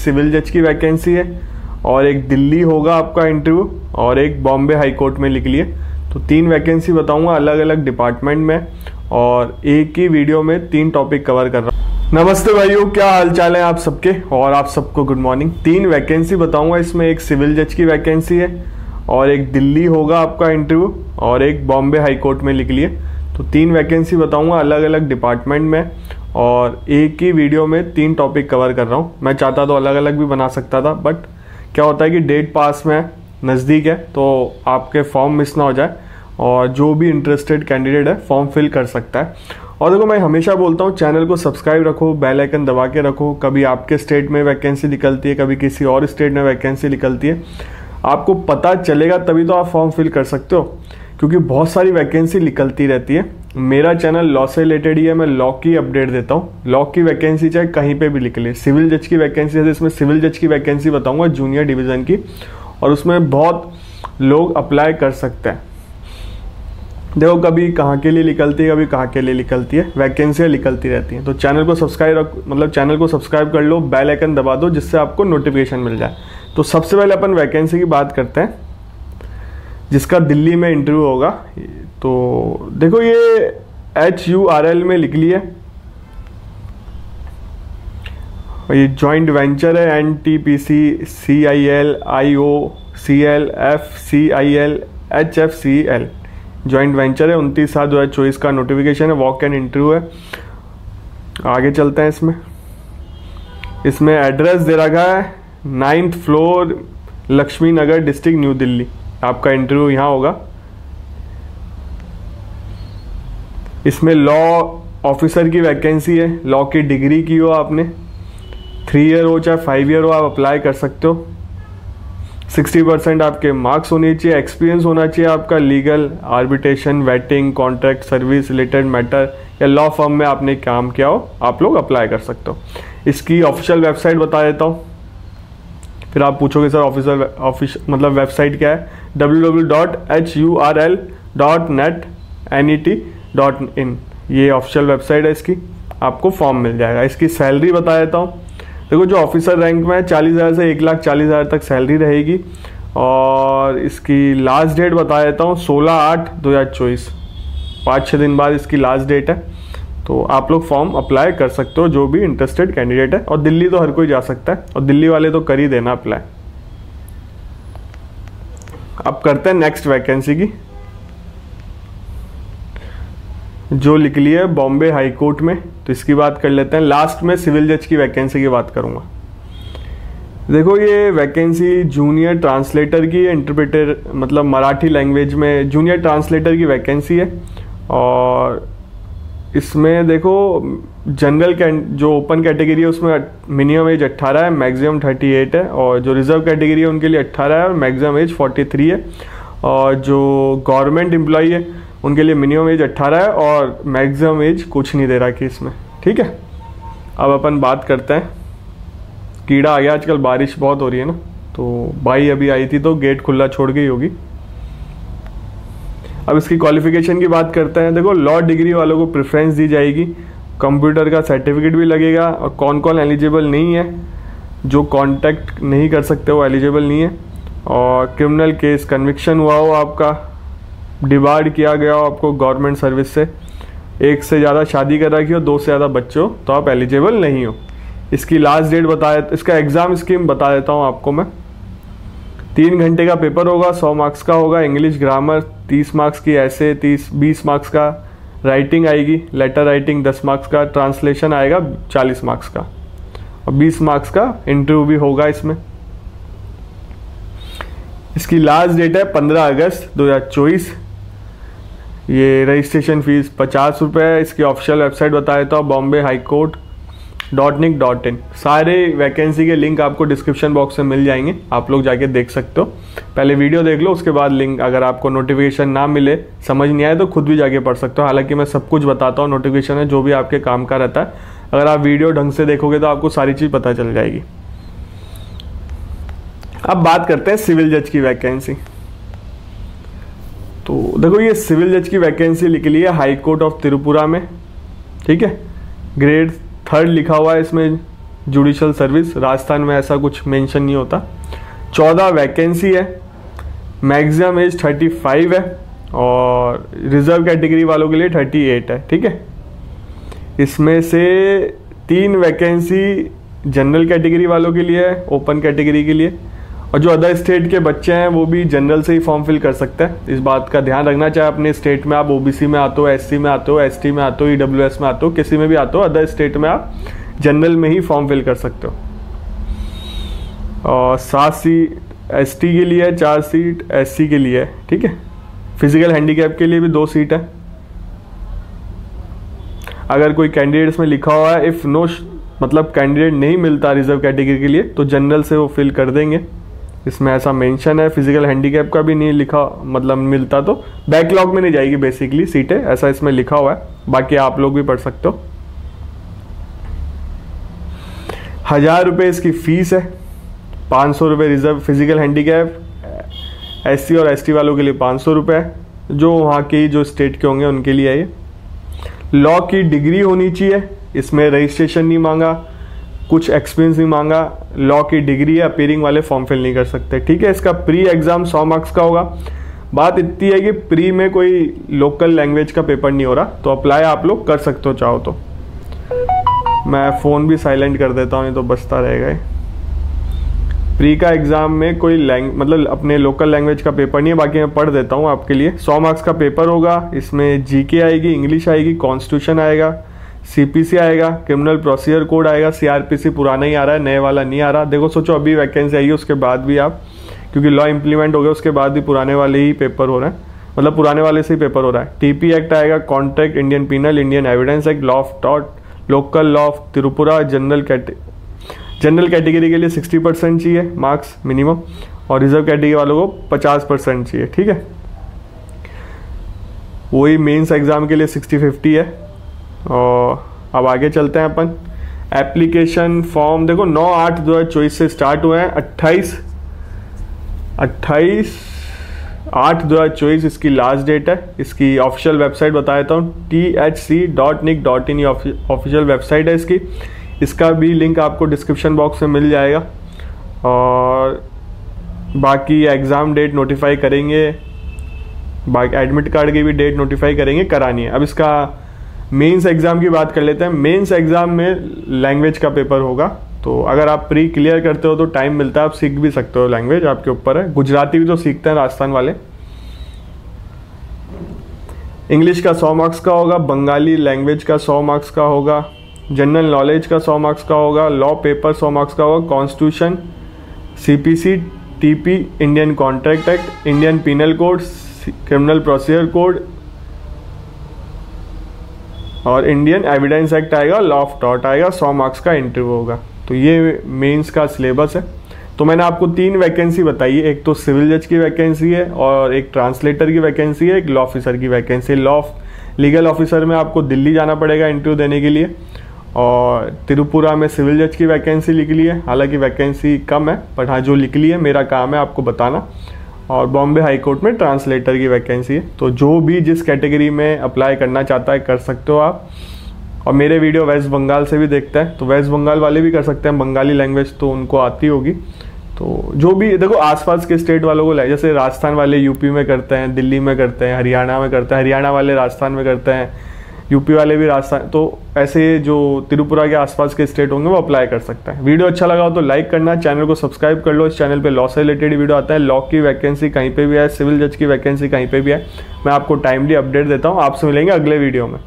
Civil जज की vacancy है और एक दिल्ली होगा आपका इंटरव्यू और एक बॉम्बे हाई कोर्ट में लिख लिए। तो 3 वैकेंसी बताऊंगा अलग अलग डिपार्टमेंट में और एक ही वीडियो में 3 टॉपिक कवर कर रहा हूँ। नमस्ते भाइयों, क्या हालचाल है आप सबके और आप सबको गुड मॉर्निंग। 3 वैकेंसी बताऊंगा, इसमें एक सिविल जज की वैकेंसी है और एक दिल्ली होगा आपका इंटरव्यू और एक बॉम्बे हाई कोर्ट में लिख लिए। तो 3 वैकेंसी बताऊंगा अलग अलग डिपार्टमेंट में और एक ही वीडियो में 3 टॉपिक कवर कर रहा हूँ। मैं चाहता तो अलग अलग भी बना सकता था, बट क्या होता है कि डेट पास में नज़दीक है तो आपके फॉर्म मिस ना हो जाए और जो भी इंटरेस्टेड कैंडिडेट है फॉर्म फिल कर सकता है। और देखो, मैं हमेशा बोलता हूँ चैनल को सब्सक्राइब रखो, बेल आइकन दबा के रखो। कभी आपके स्टेट में वैकेंसी निकलती है, कभी किसी और स्टेट में वैकेंसी निकलती है, आपको पता चलेगा तभी तो आप फॉर्म फिल कर सकते हो, क्योंकि बहुत सारी वैकेंसी निकलती रहती है। मेरा चैनल लॉ से रिलेटेड ही है, मैं लॉ की अपडेट देता हूँ। लॉ की वैकेंसी चाहे कहीं पे भी निकले। सिविल जज की वैकेंसी है, इसमें सिविल जज की वैकेंसी बताऊंगा जूनियर डिवीज़न की, और उसमें बहुत लोग अप्लाई कर सकते हैं। देखो, कभी कहाँ के लिए निकलती है, कभी कहाँ के लिए निकलती है, वैकेंसियाँ निकलती रहती हैं। तो चैनल को सब्सक्राइब कर लो, बेल आइकन दबा दो जिससे आपको नोटिफिकेशन मिल जाए। तो सबसे पहले अपन वैकेंसी की बात करते हैं जिसका दिल्ली में इंटरव्यू होगा। तो देखो, ये HURL में लिख लिया, ये जॉइंट वेंचर है NTPC CIL IOCL FCIL HFCL joint venture है। 29/7/2024 का नोटिफिकेशन है, वॉक एंड इंटरव्यू है। आगे चलते हैं। इसमें एड्रेस दे रखा है 9th फ्लोर लक्ष्मी नगर डिस्ट्रिक्ट न्यू दिल्ली। आपका इंटरव्यू यहाँ होगा। इसमें लॉ ऑफिसर की वैकेंसी है। लॉ की डिग्री की हो आपने, 3 ईयर हो चाहे 5 ईयर हो, आप अप्लाई कर सकते हो। 60% आपके मार्क्स होने चाहिए। एक्सपीरियंस होना चाहिए आपका legal, arbitration, waiting, contract, service related matter या लॉ फर्म में आपने काम किया हो, आप लोग अप्लाई कर सकते हो। इसकी ऑफिशियल वेबसाइट बता देता हूँ, फिर आप पूछोगे सर ऑफिशियल वेबसाइट क्या है। www.hurl.net.in ये ऑफिशियल वेबसाइट है इसकी, आपको फॉर्म मिल जाएगा। इसकी सैलरी बता देता हूँ। देखो, जो ऑफिसर रैंक में है 40,000 से 1,40,000 तक सैलरी रहेगी। और इसकी लास्ट डेट बता देता हूँ 16/8/2024, 5-6 दिन बाद इसकी लास्ट डेट है। तो आप लोग फॉर्म अप्लाई कर सकते हो, जो भी इंटरेस्टेड कैंडिडेट है। और दिल्ली तो हर कोई जा सकता है, और दिल्ली वाले तो कर ही देना अप्लाई। अब करते हैं नेक्स्ट वैकेंसी की, जो लिख ली है बॉम्बे हाई कोर्ट में। तो इसकी बात कर लेते हैं। लास्ट में सिविल जज की वैकेंसी की बात करूंगा। देखो, ये वैकेंसी जूनियर ट्रांसलेटर की है, इंटरप्रेटर मराठी लैंग्वेज में जूनियर ट्रांसलेटर की वैकेंसी है। और इसमें देखो, जनरल जो ओपन कैटेगरी है उसमें मिनिमम एज 18 है, मैक्सिमम 38 है। और जो रिजर्व कैटेगरी है उनके लिए 18 है और मैक्सिमम एज 43 है। और जो गवर्नमेंट एम्प्लॉई है उनके लिए मिनिमम एज 18 है और मैक्सिमम एज कुछ नहीं दे रहा कि इसमें। ठीक है, अब अपन बात करते हैं। कीड़ा आ गया, आजकल बारिश बहुत हो रही है ना, तो बाई अभी आई थी तो गेट खुला छोड़ गई होगी। अब इसकी क्वालिफिकेशन की बात करते हैं। देखो, लॉ डिग्री वालों को प्रेफरेंस दी जाएगी, कंप्यूटर का सर्टिफिकेट भी लगेगा। और कौन कौन एलिजिबल नहीं है, जो कॉन्टैक्ट नहीं कर सकते वो एलिजिबल नहीं है। और क्रिमिनल केस कन्विक्शन हुआ हो, आपका डिबार्ड किया गया हो आपको गवर्नमेंट सर्विस से, 1 से ज़्यादा शादी कर रखी हो, 2 से ज़्यादा बच्चे हो, तो आप एलिजिबल नहीं हो। इसकी लास्ट डेट इसका एग्ज़ाम स्कीम बता देता हूँ आपको मैं। 3 घंटे का पेपर होगा, 100 मार्क्स का होगा। इंग्लिश ग्रामर 30 मार्क्स की, ऐसे 20 मार्क्स का। राइटिंग आएगी, लेटर राइटिंग 10 मार्क्स का। ट्रांसलेशन आएगा 40 मार्क्स का और 20 मार्क्स का इंटरव्यू भी होगा इसमें। इसकी लास्ट डेट है 15 अगस्त 2024। ये रजिस्ट्रेशन फीस 50 रुपये है। इसकी ऑफिशियल वेबसाइट बता देता हूँ, बॉम्बे हाई कोर्ट .nic.in। सारे वैकेंसी के लिंक आपको डिस्क्रिप्शन बॉक्स में मिल जाएंगे, आप लोग जाके देख सकते हो। पहले वीडियो देख लो, उसके बाद लिंक, अगर आपको नोटिफिकेशन ना मिले, समझ नहीं आए तो खुद भी जाके पढ़ सकते हो। हालांकि मैं सब कुछ बताता हूँ, नोटिफिकेशन है जो भी आपके काम का रहता है। अगर आप वीडियो ढंग से देखोगे तो आपको सारी चीज़ पता चल जाएगी। अब बात करते हैं सिविल जज की वैकेंसी। तो देखो, ये सिविल जज की वैकेंसी लिख ली है हाई कोर्ट ऑफ त्रिपुरा में। ठीक है, ग्रेड 3 लिखा हुआ है इसमें, जुडिशल सर्विस। राजस्थान में ऐसा कुछ मेंशन नहीं होता। 14 वैकेंसी है, मैक्सिमम एज 35 है और रिजर्व कैटेगरी वालों के लिए 38 है। ठीक है, इसमें से 3 वैकेंसी जनरल कैटेगरी वालों के लिए है, ओपन कैटेगरी के लिए, और जो अदर स्टेट के बच्चे हैं वो भी जनरल से ही फॉर्म फिल कर सकते हैं। इस बात का ध्यान रखना, चाहे अपने स्टेट में आप ओबीसी में आते हो, एससी में आते हो, एसटी में आते हो, ईडब्ल्यूएस में आते हो, किसी में भी आते हो, अदर स्टेट में आप जनरल में ही फॉर्म फिल कर सकते हो। और 7 सीट एसटी के लिए है, 4 सीट एससी के लिए है। ठीक है, फिजिकल हैंडीकैप के लिए भी 2 सीट है। अगर कोई कैंडिडेट्स में लिखा हुआ है इफ़ नो, मतलब कैंडिडेट नहीं मिलता रिजर्व कैटेगरी के लिए, तो जनरल से वो फिल कर देंगे। इसमें ऐसा मेंशन है। फिजिकल हैंडीकैप का भी नहीं लिखा, मतलब मिलता तो बैकलॉग में नहीं जाएगी बेसिकली सीटें, ऐसा इसमें लिखा हुआ है। बाकी आप लोग भी पढ़ सकते हो। 1000 रुपये इसकी फीस है, 500 रुपये रिजर्व फिजिकल हैंडीकैप, एससी और एसटी वालों के लिए 500 रुपये है, जो वहाँ के जो स्टेट के होंगे उनके लिए है ये। लॉ की डिग्री होनी चाहिए, इसमें रजिस्ट्रेशन नहीं मांगा, कुछ एक्सपीरियंस नहीं मांगा, लॉ की डिग्री है, अपीयरिंग वाले फॉर्म फिल नहीं कर सकते। ठीक है, इसका प्री एग्जाम 100 मार्क्स का होगा। बात इतनी है कि प्री में कोई लोकल लैंग्वेज का पेपर नहीं हो रहा, तो अप्लाई आप लोग कर सकते हो चाहो तो। मैं फ़ोन भी साइलेंट कर देता हूँ, नहीं तो बचता रहेगा ये। प्री का एग्ज़ाम में कोई मतलब अपने लोकल लैंग्वेज का पेपर नहीं है, बाकी मैं पढ़ देता हूँ आपके लिए। 100 मार्क्स का पेपर होगा, इसमें जीके आएगी, इंग्लिश आएगी, कॉन्स्टिट्यूशन आएगा, सीपीसी आएगा, क्रिमिनल प्रोसीजर कोड आएगा, सीआरपीसी पुराना ही आ रहा है, नए वाला नहीं आ रहा। देखो सोचो अभी वैकेंसी आई है, उसके बाद भी आप, क्योंकि लॉ इंप्लीमेंट हो गया उसके बाद भी पुराने वाले ही पेपर हो रहे हैं, मतलब पुराने वाले से ही पेपर हो रहा है। टीपी एक्ट आएगा, contract, Indian penal, Indian evidence act, law of tort, local law of Tripura, general category के लिए 60% चाहिए मार्क्स मिनिमम, और रिजर्व कैटेगरी वालों को 50% चाहिए। ठीक है, वही मेंस एग्जाम के लिए 60-50 है। और अब आगे चलते हैं अपन। एप्लीकेशन फॉर्म देखो 9/8/2024 से स्टार्ट हुए हैं, 28/8/2024 इसकी लास्ट डेट है। इसकी ऑफिशियल वेबसाइट बता देता हूँ, thc.nic.in ऑफिशियल वेबसाइट है इसकी। इसका भी लिंक आपको डिस्क्रिप्शन बॉक्स में मिल जाएगा। और बाकी एग्ज़ाम डेट नोटिफाई करेंगे, बाकी एडमिट कार्ड की भी डेट नोटिफाई करेंगे, करानी है। अब इसका मेंस एग्ज़ाम की बात कर लेते हैं। मेंस एग्ज़ाम में लैंग्वेज का पेपर होगा, तो अगर आप प्री क्लियर करते हो तो टाइम मिलता है, आप सीख भी सकते हो, लैंग्वेज आपके ऊपर है। गुजराती भी तो सीखते हैं राजस्थान वाले। इंग्लिश का 100 मार्क्स का होगा, बंगाली लैंग्वेज का 100 मार्क्स का होगा, जनरल नॉलेज का 100 मार्क्स का होगा, लॉ पेपर 100 मार्क्स का होगा, constitution, CPC, TP, Indian contract act, Indian penal code, criminal procedure code और इंडियन एविडेंस एक्ट आएगा, लॉ ऑफ टॉर्ट आएगा। 100 मार्क्स का इंटरव्यू होगा। तो ये मेंस का सिलेबस है। तो मैंने आपको 3 वैकेंसी बताई है, एक तो सिविल जज की वैकेंसी है, और एक ट्रांसलेटर की वैकेंसी है, एक लॉ ऑफिसर की वैकेंसी। लीगल ऑफिसर में आपको दिल्ली जाना पड़ेगा इंटरव्यू देने के लिए, और त्रिपुरा में सिविल जज की वैकेंसी निकली है। हालांकि वैकेंसी कम है, बट हाँ जो निकली है मेरा काम है आपको बताना। और बॉम्बे हाई कोर्ट में ट्रांसलेटर की वैकेंसी है। तो जो भी जिस कैटेगरी में अप्लाई करना चाहता है कर सकते हो आप। और मेरे वीडियो वेस्ट बंगाल से भी देखता है, तो वेस्ट बंगाल वाले भी कर सकते हैं, बंगाली लैंग्वेज तो उनको आती होगी। तो जो भी देखो आसपास के स्टेट वालों को लाए, जैसे राजस्थान वाले यूपी में करते हैं, दिल्ली में करते हैं, हरियाणा में करते हैं, हरियाणा वाले राजस्थान में करते हैं, यूपी वाले भी राजस्थान, तो ऐसे जो त्रिपुरा के आसपास के स्टेट होंगे वो अप्लाई कर सकते हैं। वीडियो अच्छा लगा हो तो लाइक करना, चैनल को सब्सक्राइब कर लो। इस चैनल पे लॉ से रिलेटेड वीडियो आता है, लॉ की वैकेंसी कहीं पे भी है, सिविल जज की वैकेंसी कहीं पे भी है, मैं आपको टाइमली अपडेट देता हूँ। आपसे मिलेंगे अगले वीडियो में।